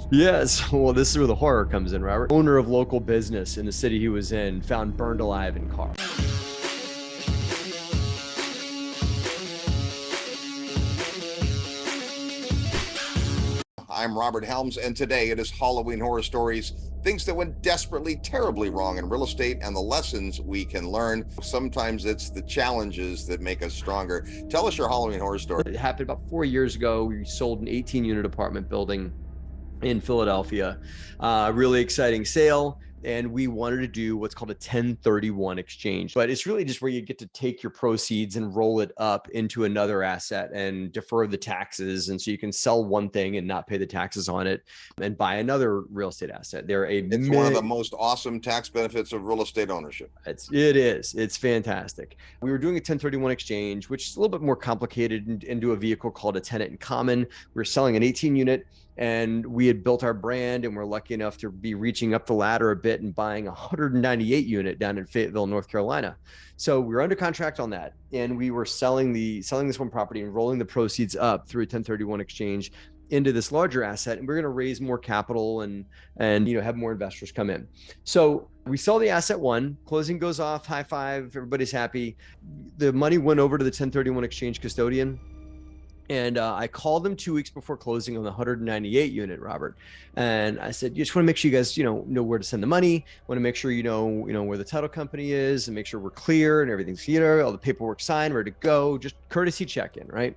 Yes. Well, this is where the horror comes in, Robert. Owner of local business in the city he was in found burned alive in car. I'm Robert Helms, and today it is Halloween Horror Stories, things that went desperately, terribly wrong in real estate and the lessons we can learn. Sometimes it's the challenges that make us stronger. Tell us your Halloween horror story. It happened about 4 years ago. We sold an 18-unit apartment building in Philadelphia. Really exciting sale. And we wanted to do what's called a 1031 exchange. But it's really just where you get to take your proceeds and roll it up into another asset and defer the taxes. And so you can sell one thing and not pay the taxes on it and buy another real estate asset. It's one of the most awesome tax benefits of real estate ownership. It's fantastic. We were doing a 1031 exchange, which is a little bit more complicated, into a vehicle called a tenant in common. We were selling an 18 unit. And we had built our brand, and we're lucky enough to be reaching up the ladder a bit and buying a 198 unit down in Fayetteville, North Carolina. So we were under contract on that, and we were selling this one property and rolling the proceeds up through a 1031 exchange into this larger asset, and we're going to raise more capital and have more investors come in. So we sell the asset one, closing goes off, high five, everybody's happy. The money went over to the 1031 exchange custodian. And I called them 2 weeks before closing on the 198 unit, Robert. And I said, you just want to make sure you guys, know where to send the money. Want to make sure you know where the title company is, and make sure we're clear and everything's all the paperwork signed, ready to go. Just courtesy check-in, right?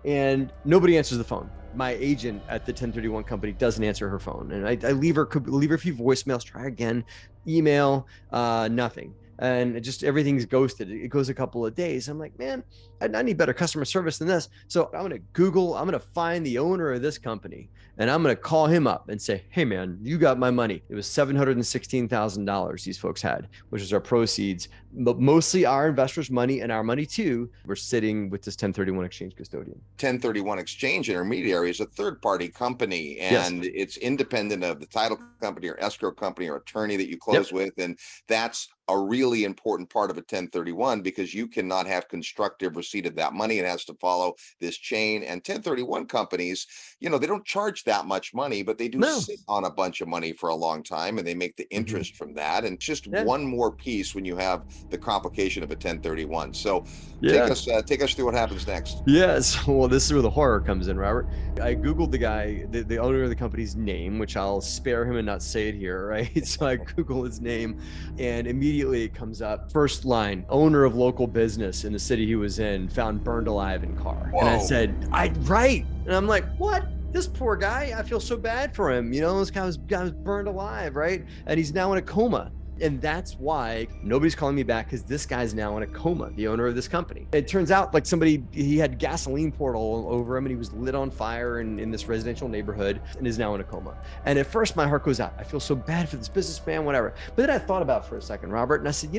And nobody answers the phone. My agent at the 1031 company doesn't answer her phone, and I leave her a few voicemails. Try again, email, nothing. And everything's ghosted. It goes a couple of days. I'm like, man, I need better customer service than this. So I'm going to find the owner of this company, and I'm going to call him up and say, hey man, you got my money. It was $716,000 these folks had, which was our proceeds, but mostly our investors' money and our money too. We're sitting with this 1031 exchange custodian. 1031 exchange intermediary is a third-party company, and It's independent of the title company or escrow company or attorney that you close with. And that's a really important part of a 1031, because you cannot have constructive receipt of that money. It has to follow this chain. And 1031 companies, they don't charge that much money, but they do sit on a bunch of money for a long time, and they make the interest from that. And just one more piece when you have the complication of a 1031. So take us through what happens next. Yes. Well, this is where the horror comes in, Robert. I Googled the guy, the owner of the company's name, which I'll spare him and not say it here, right? So I Google his name, and immediately it comes up. First line, owner of local business in the city he was in found burned alive in car. Whoa. And I said, right. And I'm like, what? This poor guy, I feel so bad for him. This guy was burned alive, right? And he's now in a coma. And that's why nobody's calling me back, because this guy's now in a coma, the owner of this company. It turns out like he had gasoline poured all over him, and he was lit on fire in this residential neighborhood, and is now in a coma. And at first my heart goes out. I feel so bad for this businessman, whatever. But then I thought about it for a second, Robert, and I said,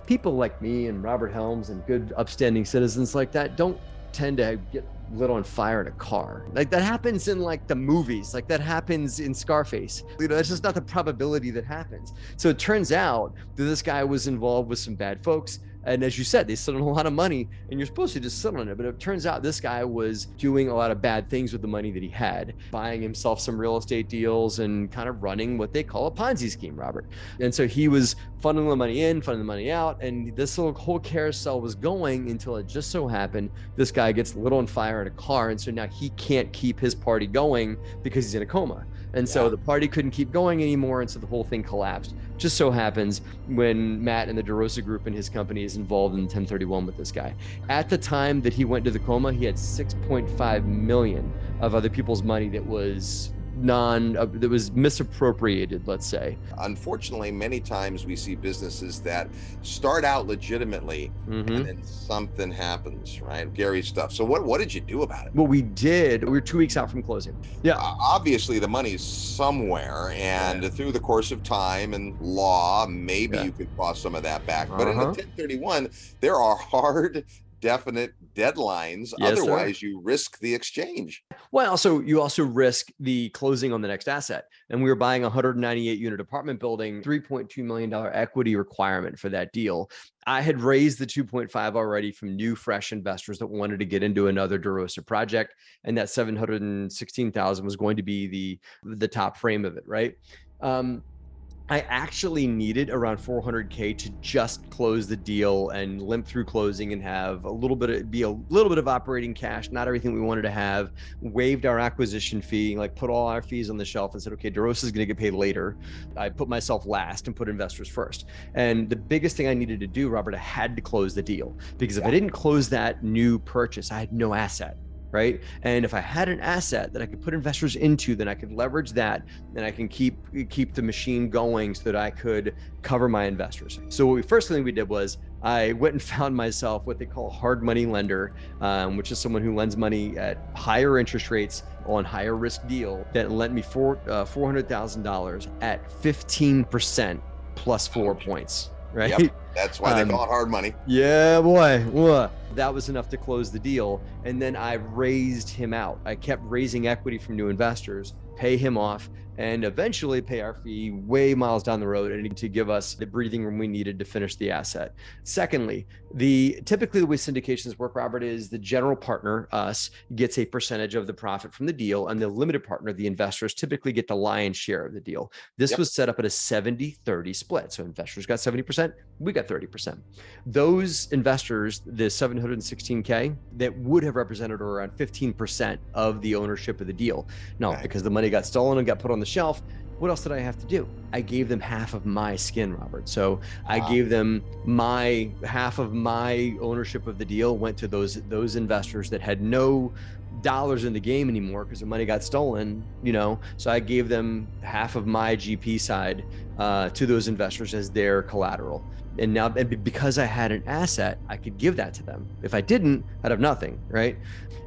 people like me and Robert Helms and good upstanding citizens like that don't tend to get lit on fire in a car. Like that happens in like the movies, like that happens in Scarface. That's just not the probability that happens. So it turns out that this guy was involved with some bad folks. And as you said, they sit on a lot of money, and you're supposed to just sit on it. But it turns out this guy was doing a lot of bad things with the money that he had, buying himself some real estate deals and kind of running what they call a Ponzi scheme, Robert. And so he was funneling the money in, funneling the money out. And this whole carousel was going until it just so happened this guy gets lit on fire in a car. And so now he can't keep his party going because he's in a coma. And so the party couldn't keep going anymore. And so the whole thing collapsed. Just so happens when Matt and the DeRosa Group and his company is involved in 1031 with this guy. At the time that he went to the coma, he had 6.5 million of other people's money that was misappropriated, let's say. Unfortunately, many times we see businesses that start out legitimately and then something happens, right? Scary stuff. So what did you do about it? Well, we were 2 weeks out from closing. Yeah. Obviously the money's somewhere, and through the course of time and law, maybe you could claw some of that back. But in a 1031, there are hard definite deadlines. Yes, sir. Otherwise, you risk the exchange. Well, you also risk the closing on the next asset. And we were buying a 198 unit apartment building, $3.2 million equity requirement for that deal. I had raised the 2.5 already from new, fresh investors that wanted to get into another DeRosa project. And that 716,000 was going to be the top frame of it, right? I actually needed around 400K to just close the deal and limp through closing and have a little bit of operating cash, not everything we wanted to have, waived our acquisition fee, like put all our fees on the shelf and said, okay, DeRosa is going to get paid later. I put myself last and put investors first. And the biggest thing I needed to do, Robert, I had to close the deal, because if I didn't close that new purchase, I had no asset. Right. And if I had an asset that I could put investors into, then I could leverage that, and I can keep the machine going so that I could cover my investors. So first thing we did was I went and found myself what they call a hard money lender, which is someone who lends money at higher interest rates on higher risk deal, that lent me $400,000 at 15% plus 4 points. Right. Yep. That's why they call it hard money. Yeah, boy. Whoa. That was enough to close the deal. And then I raised him out. I kept raising equity from new investors, pay him off, and eventually pay our fee way miles down the road, and to give us the breathing room we needed to finish the asset. Secondly, typically the way syndications work, Robert, is the general partner, us, gets a percentage of the profit from the deal, and the limited partner, the investors, typically get the lion's share of the deal. This was set up at a 70-30 split. So investors got 70%, we got 30%. Those investors, the 716K, that would have represented around 15% of the ownership of the deal. Now, because the money got stolen and got put on the shelf, what else did I have to do? I gave them half of my skin, Robert. So I gave them half of my ownership of the deal went to those investors that had no dollars in the game anymore because their money got stolen, so I gave them half of my GP side to those investors as their collateral. And now, because I had an asset, I could give that to them. If I didn't, I'd have nothing, right?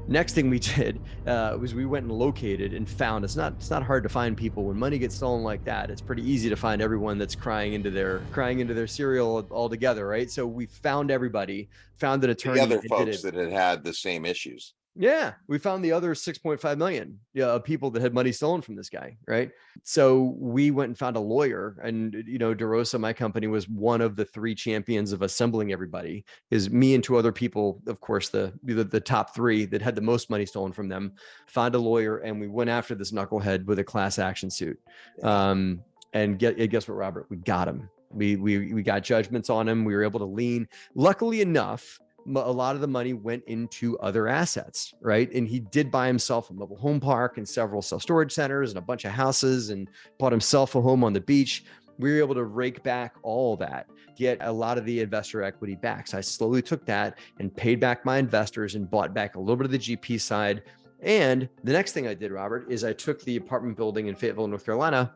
Next thing we did was we went and located and found, it's not hard to find people when money gets stolen like that. It's pretty easy to find everyone that's crying into their cereal all together, right? So we found everybody, found an attorney. The other folks that had the same issues. Yeah, we found the other 6.5 million people that had money stolen from this guy, right? So we went and found a lawyer, and DeRosa, my company, was one of the 3 champions of assembling everybody. Is me and 2 other people, of course, the top 3 that had the most money stolen from them, found a lawyer, and we went after this knucklehead with a class action suit. And guess what, Robert? We got him. We got judgments on him. We were able to lien. Luckily enough, a lot of the money went into other assets, right? And he did buy himself a mobile home park and several self-storage centers and a bunch of houses, and bought himself a home on the beach. We were able to rake back all that, get a lot of the investor equity back. So I slowly took that and paid back my investors and bought back a little bit of the GP side. And the next thing I did, Robert, is I took the apartment building in Fayetteville, North Carolina,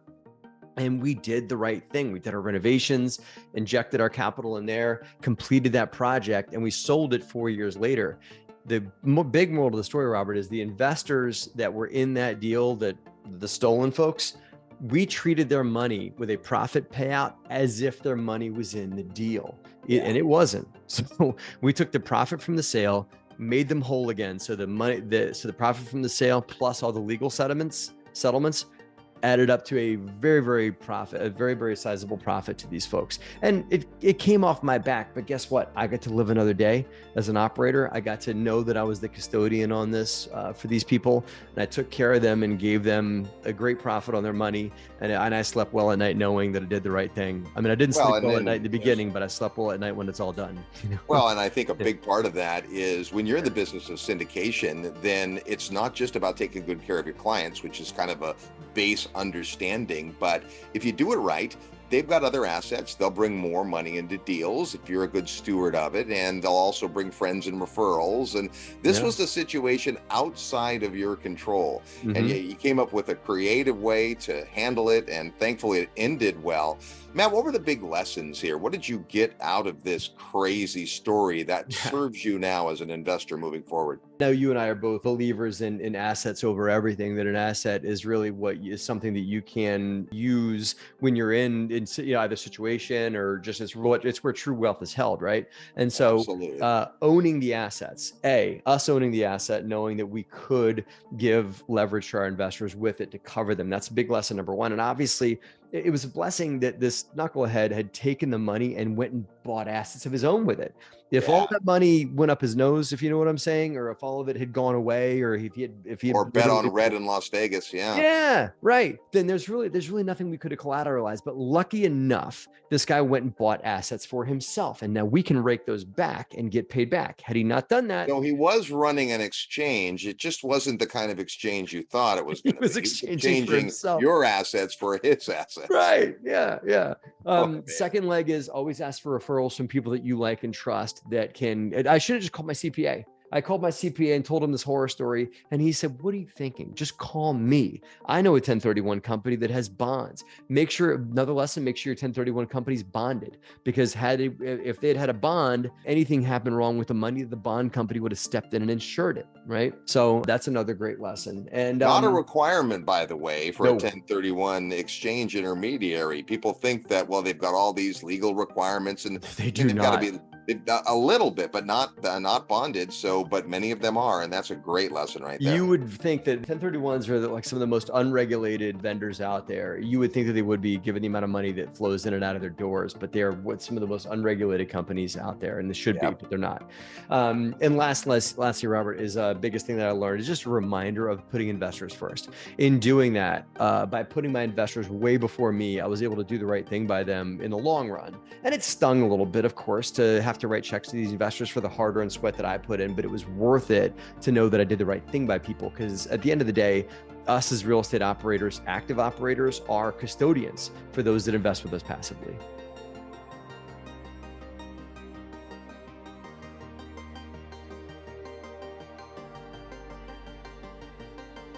and we did the right thing. We did our renovations, injected our capital in there, completed that project, and we sold it 4 years later. The big moral of the story, Robert, is the investors that were in that deal, that the stolen folks, we treated their money with a profit payout as if their money was in the deal. And it wasn't. So we took the profit from the sale, made them whole again. So the profit from the sale plus all the legal settlements added up to a very, very sizable profit to these folks. And it came off my back, but guess what? I got to live another day as an operator. I got to know that I was the custodian on this for these people, and I took care of them and gave them a great profit on their money. And I slept well at night knowing that I did the right thing. I mean, I didn't sleep well at night in the beginning, but I slept well at night when it's all done. Well, and I think a big part of that is when you're in the business of syndication, then it's not just about taking good care of your clients, which is kind of a base understanding, but if you do it right, they've got other assets. They'll bring more money into deals if you're a good steward of it, and they'll also bring friends and referrals. And this was the situation outside of your control. And you came up with a creative way to handle it, and thankfully it ended well. Matt, what were the big lessons here? What did you get out of this crazy story that serves you now as an investor moving forward? Now, you and I are both believers in assets over everything, that an asset is really is something that you can use when you're in either situation, or just it's where true wealth is held, right? And so Absolutely. owning the assets, us owning the asset, knowing that we could give leverage to our investors with it to cover them. That's big lesson number one. And obviously, it was a blessing that this knucklehead had taken the money and went and bought assets of his own with it. If all that money went up his nose, if you know what I'm saying, or if all of it had gone away, or if he had Or bet on red in Las Vegas. yeah, right. Then there's really nothing we could have collateralized. But lucky enough, this guy went and bought assets for himself, and now we can rake those back and get paid back. Had he not done that, No, he was running an exchange. It just wasn't the kind of exchange you thought it was he going to was be. exchanging for himself. Your assets for his assets. Right. Yeah. Yeah. Oh, Second leg is always ask for referrals from people that you like and trust that can. I should have just called my CPA. I called my CPA and told him this horror story. And he said, "What are you thinking? Just call me. I know a 1031 company that has bonds. Make sure," another lesson, make sure your 1031 company's bonded, because if they had had a bond, anything happened wrong with the money, the bond company would have stepped in and insured it. Right. So that's another great lesson. And not a requirement, by the way, for no. a 1031 exchange intermediary. People think that, well, they've got all these legal requirements, and they do not. Got to be a little bit, but not bonded. So, but many of them are, and that's a great lesson right there. You would think that 1031s are like some of the most unregulated vendors out there. You would think that they would be, given the amount of money that flows in and out of their doors, but they're some of the most unregulated companies out there, and they should be, but they're not. And lastly, Robert, is biggest thing that I learned is just a reminder of putting investors first. In doing that, by putting my investors way before me, I was able to do the right thing by them in the long run. And it stung a little bit, of course, to have to write checks to these investors for the hard-earned sweat that I put in, but it was worth it to know that I did the right thing by people, because at the end of the day, us as real estate operators, active operators, are custodians for those that invest with us passively.